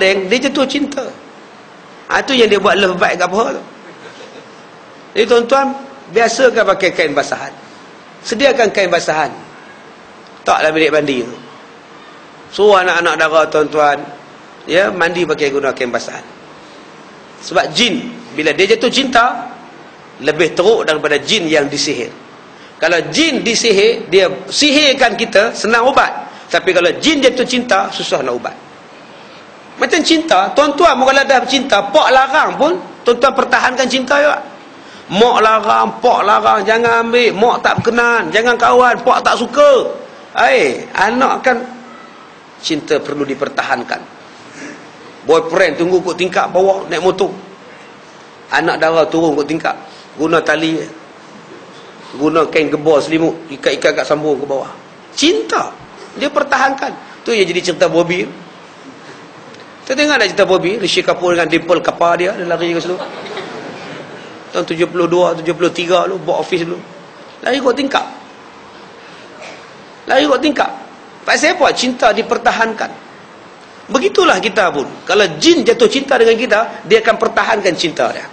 gorden, dia jatuh cinta. Itu yang dia buat love bite kat apa tu. Jadi tuan-tuan, biasakan pakai kain basahan. Sediakan kain basahan. Taklah bilik mandi tu. Suruh anak-anak dara tuan-tuan, ya, mandi pakai guna kain basahan. Sebab jin, bila dia jatuh cinta, lebih teruk daripada jin yang disihir. Kalau jin disihir, dia sihirkan kita, senang ubat. Tapi kalau jin jatuh cinta, susah nak ubat. Macam cinta, tuan-tuan kalau dah cinta, pak larang pun, tuan-tuan pertahankan cinta juga. Mak larang, pak larang, jangan ambil, mak tak berkenan, jangan kawan, pak tak suka. Anak kan cinta perlu dipertahankan. Boyfriend tunggu kot tingkap bawah, naik motor. Anak dara turun kot tingkap, guna tali, guna kain gebor selimut, ikat-ikat kat sambung ke bawah. Cinta dia pertahankan. Tu yang jadi cerita Bobby. Kita tengok nak cerita Bobby, Rishi Kapoor dengan Dimple Kappa dia lari ke situ. Tahun 72, 73 lu, buat office dulu. Lari kot tingkap. Lari kot tingkap. Pasal apa? Cinta dipertahankan. Begitulah kita pun. Kalau jin jatuh cinta dengan kita, dia akan pertahankan cinta dia.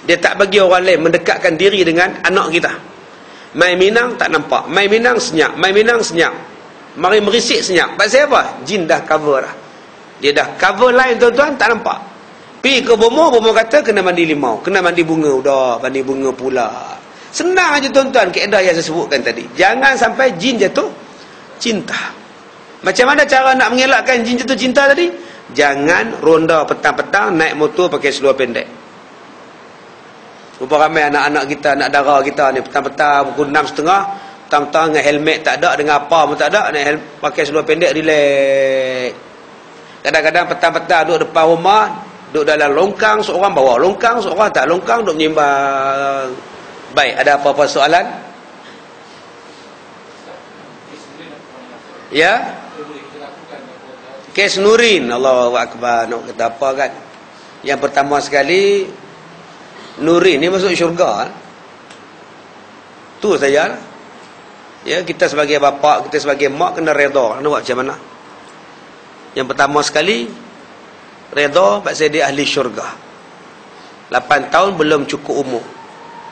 Dia tak bagi orang lain mendekatkan diri dengan anak kita. Mai Minang tak nampak, Mai Minang senyap, Mai Minang senyap, mari merisik senyap. Pasal apa? Jin dah cover dah. Dia dah cover line tuan-tuan, tak nampak. Pergi ke Bomo, Bomo kata kena mandi limau, kena mandi bunga, udah mandi bunga pula. Senang aja tuan-tuan kaedah yang saya sebutkan tadi. Jangan sampai jin jatuh cinta. Macam mana cara nak mengelakkan jin jatuh cinta tadi? Jangan ronda petang-petang naik motor pakai seluar pendek. Rupa ramai anak-anak kita, anak dara kita ni petang-petang pukul 6.30, petang-petang dengan helmet tak ada, dengan apa pun tak ada, pakai seluar pendek relax. Kadang-kadang petang-petang duduk depan rumah, duduk dalam longkang, seorang bawa longkang, seorang tak longkang, duduk menyimbang. Baik, ada apa-apa soalan? Ya? Kes Nurin, Allahu Akbar, nak kata apa kan? Yang pertama sekali, Nurin ni masuk syurga. Tu saja. Ya, kita sebagai bapa, kita sebagai mak kena redha. Nak buat macam mana? Yang pertama sekali, redha pasal dia ahli syurga. 8 tahun belum cukup umur.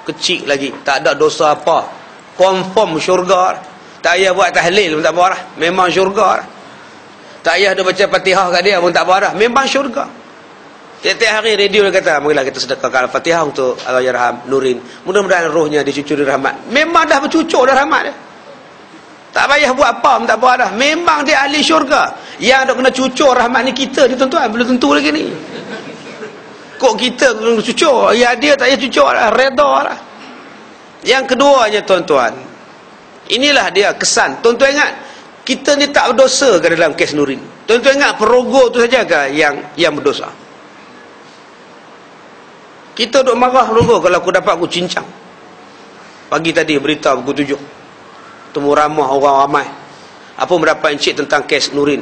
Kecil lagi, tak ada dosa apa. Confirm syurga. Tak payah buat tahlil pun tak apa dah. Memang syurga dah. Tak payah dia baca Fatihah kat dia pun tak apa dah. Memang syurga. Tiap-tiap hari radio dia kata, marilah kita sedekahkan Al-Fatihah untuk Allahyarham Nurin. Mudah-mudahan rohnya dicucur rahmat. Memang dah bercucur dah rahmat dia. Tak payah buat apa pun tak apa dah. Memang dia ahli syurga. Yang ada kena cucur rahmat ni kita ni tuan-tuan. Belum tentu lagi ni. Kok kita kena cucur? Ya dia tak payah cucur lah. Reda lah. Yang keduanya tuan-tuan, inilah dia kesan. Tuan-tuan ingat, kita ni tak berdosa ke dalam kes Nurin? Tuan-tuan ingat perogoh tu saja ke yang berdosa? Kita duk marah perogoh kalau aku dapat aku cincang. Pagi tadi berita pukul 7. Temu ramah orang ramai. Apa mendapat encik tentang kes Nurin?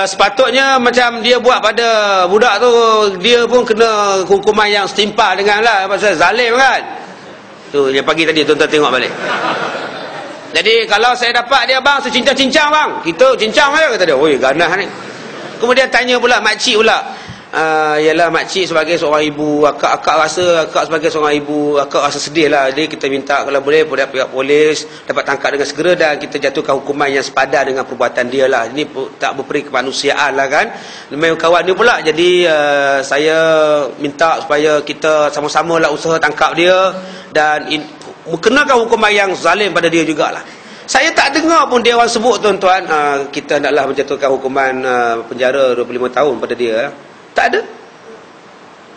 Sepatutnya macam dia buat pada budak tu, dia pun kena hukuman yang setimpal dengan lah, pasal zalim kan. Tu yang pagi tadi tuan-tuan tengok balik. Jadi kalau saya dapat dia, bang, saya cincang-cincang bang. Kita cincang aja, kata dia. Oi, ganas ni. Kemudian tanya pula makcik pula. Yalah makcik sebagai seorang ibu, akak sebagai seorang ibu, akak rasa sedih lah. Jadi kita minta kalau boleh pihak polis dapat tangkap dengan segera dan kita jatuhkan hukuman yang sepadan dengan perbuatan dia lah. Ini tak berperi kemanusiaan lah kan. Memang kawan dia pula. Jadi saya minta supaya kita sama-sama lah usaha tangkap dia dan kenakan hukuman yang zalim pada dia jugalah. Saya tak dengar pun dia orang sebut tuan-tuan, kita naklah menjatuhkan hukuman penjara 25 tahun pada dia. Tak ada.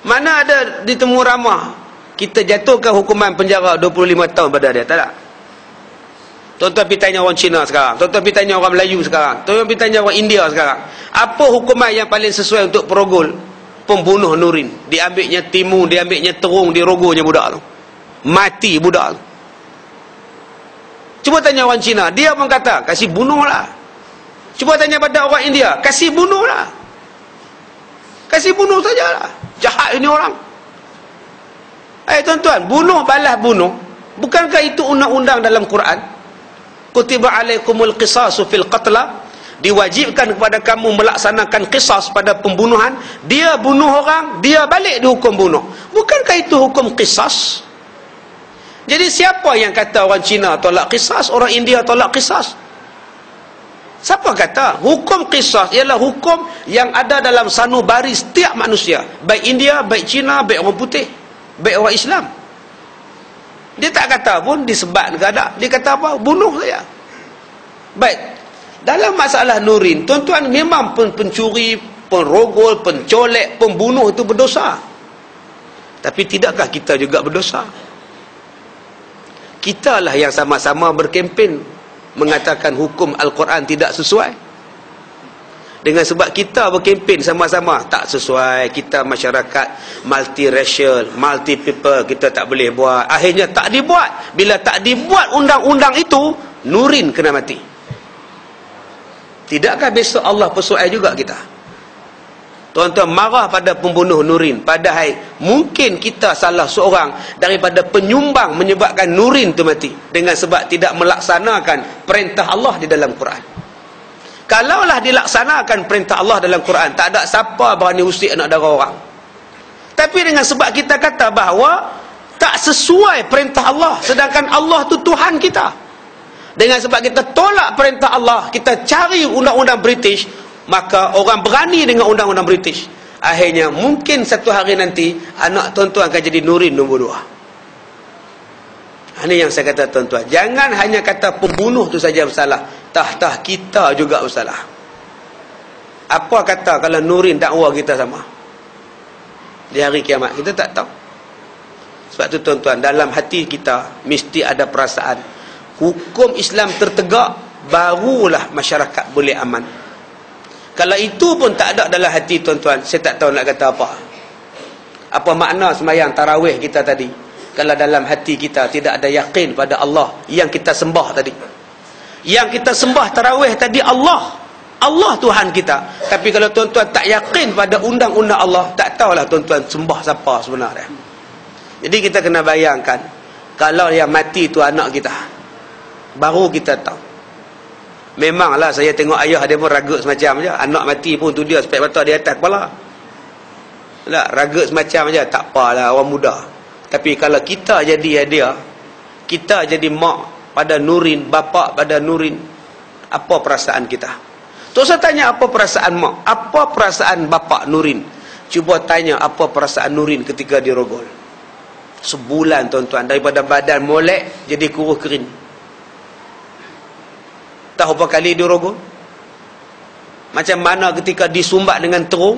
Mana ada di Temu Ramah kita jatuhkan hukuman penjara 25 tahun pada dia? Tak ada. Tuan-tuan pergi tanya orang Cina sekarang, tuan-tuan pergi tanya orang Melayu sekarang, tuan-tuan pergi tanya orang India sekarang. Apa hukuman yang paling sesuai untuk perogol pembunuh Nurin? Diambilnya timu, diambilnya terung, dirogonya budak tu. Mati budak tu. Cuba tanya orang Cina, dia pun kata kasih bunuhlah. Cuba tanya pada orang India, kasih bunuhlah. Kasih bunuh sajalah. Jahat ini orang. Tuan-tuan, bunuh balas bunuh. Bukankah itu undang-undang dalam Quran? Kutiba alaikumul qisasu fil qatla. diwajibkan kepada kamu melaksanakan qisas pada pembunuhan, dia bunuh orang, dia balik dihukum bunuh. Bukankah itu hukum qisas? Jadi siapa yang kata orang Cina tolak qisas, orang India tolak qisas? Siapa kata? Hukum qisas ialah hukum yang ada dalam sanubari setiap manusia, baik India, baik Cina, baik orang putih, baik orang Islam. Dia tak kata pun disebat ke ada. Dia kata apa? Bunuh saja. Baik. Dalam masalah Nurin, tuan-tuan, memang pencuri, penrogol, pencolek, pembunuh itu berdosa. Tapi tidakkah kita juga berdosa? Kitalah yang sama-sama berkempen mengatakan hukum Al-Quran tidak sesuai. Dengan sebab kita berkempen sama-sama tak sesuai, kita masyarakat multiracial, multi people, kita tak boleh buat. Akhirnya tak dibuat. Bila tak dibuat undang-undang itu, Nurin kena mati. Tidakkah besok Allah persoal juga kita? Tuan-tuan marah pada pembunuh Nurin, padahal mungkin kita salah seorang daripada penyumbang menyebabkan Nurin itu mati, dengan sebab tidak melaksanakan perintah Allah di dalam Quran. Kalaulah dilaksanakan perintah Allah dalam Quran, tak ada siapa berani usik anak dara orang. Tapi dengan sebab kita kata bahawa tak sesuai perintah Allah, sedangkan Allah tu Tuhan kita, dengan sebab kita tolak perintah Allah, kita cari undang-undang British, maka orang berani dengan undang-undang British. Akhirnya mungkin satu hari nanti anak tuan-tuan akan jadi Nurin nombor 2. Ini yang saya kata tuan-tuan, jangan hanya kata pembunuh tu saja bersalah, tah kita juga bersalah. Apa kata kalau Nurin dakwa kita sama di hari kiamat? Kita tak tahu. Sebab tu tuan-tuan, dalam hati kita mesti ada perasaan hukum Islam tertegak, barulah masyarakat boleh aman. Kalau itu pun tak ada dalam hati tuan-tuan, saya tak tahu nak kata apa. Apa makna sembahyang tarawih kita tadi kalau dalam hati kita tidak ada yakin pada Allah yang kita sembah tadi? Yang kita sembah tarawih tadi Allah Tuhan kita. Tapi kalau tuan-tuan tak yakin pada undang-undang Allah, tak tahulah tuan-tuan sembah siapa sebenarnya. Jadi kita kena bayangkan, kalau yang mati tu anak kita, baru kita tahu. Memanglah saya tengok ayah dia pun ragut semacam je. Anak mati pun tu dia spek mata di atas kepala. Lah, ragut semacam je, tak apalah, orang muda. Tapi kalau kita jadi dia, kita jadi mak pada Nurin, bapa pada Nurin, apa perasaan kita? Tok saya tanya apa perasaan mak, apa perasaan bapa Nurin? Cuba tanya apa perasaan Nurin ketika dirogol. Sebulan tuan-tuan, daripada badan molek jadi kurus kering. Tahu berapa kali dirogol? Macam mana ketika disumbat dengan terung?